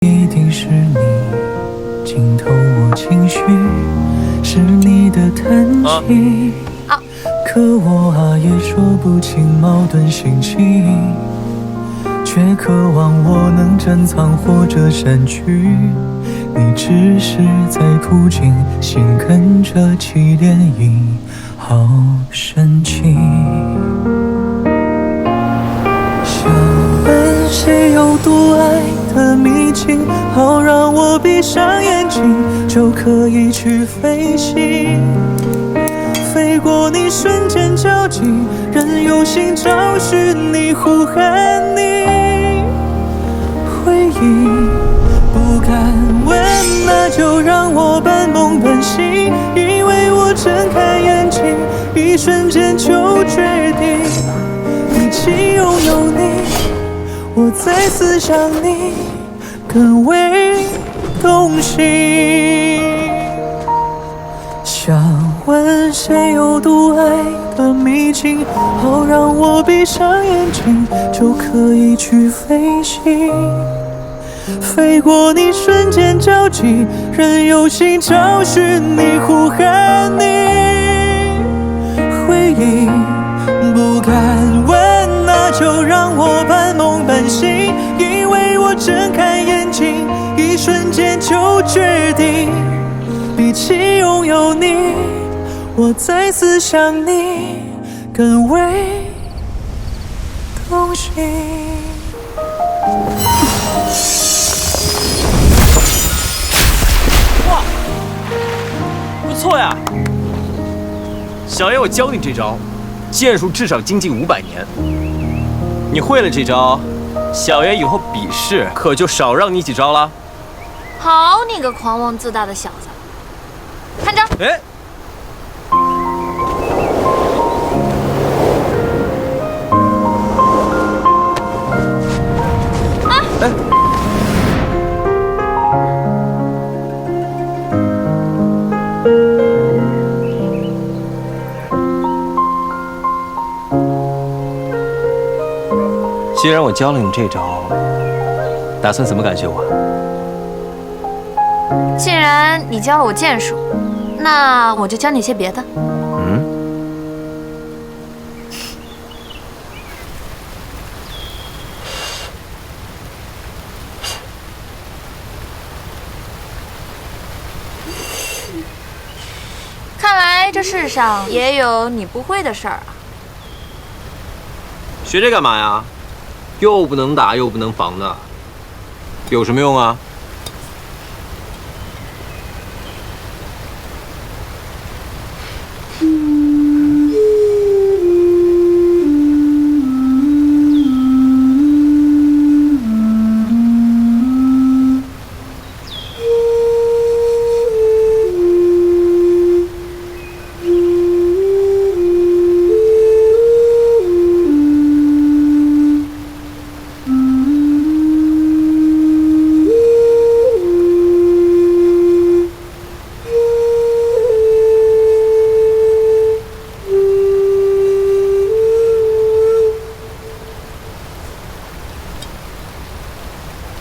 一定是你浸透我情绪，是你的叹息。可我也说不清矛盾心情，却渴望我能珍藏或者删去。你只是在途经，心跟着起涟漪，好深情。想问谁有独爱的秘境，好让我闭上眼睛就可以去飞行，飞过你瞬间交集，任由心找寻你，呼喊你。回忆不敢问，那就让我半梦半醒，因为我睁开眼睛，一瞬间就决定，比起拥有你，我再次想你更为动心。想问谁有独爱的秘境，好让我闭上眼睛就可以去飞行，飞过你瞬间交集，任由心找寻你，呼喊你。回忆不敢问，那就让我半梦半醒，因为我睁开眼睛，一瞬间就决定，比起拥有你，我再次想你更为动心。哇，不错呀！小爷我教你这招，剑术至少精进500年。你会了这招，小爷以后比试可就少让你几招了。好你个狂妄自大的小子！看着，哎，哎，既然我教了你这招，打算怎么感谢我？既然你教了我剑术，那我就教你些别的。看来这世上也有你不会的事儿啊！学这干嘛呀？又不能打又不能防的，有什么用啊？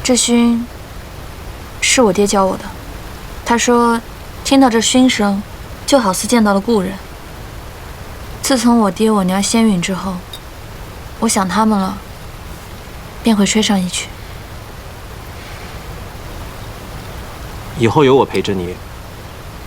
这熏是我爹教我的，他说听到这熏声就好似见到了故人。自从我爹我娘仙陨之后，我想他们了，便会吹上一曲。以后有我陪着你，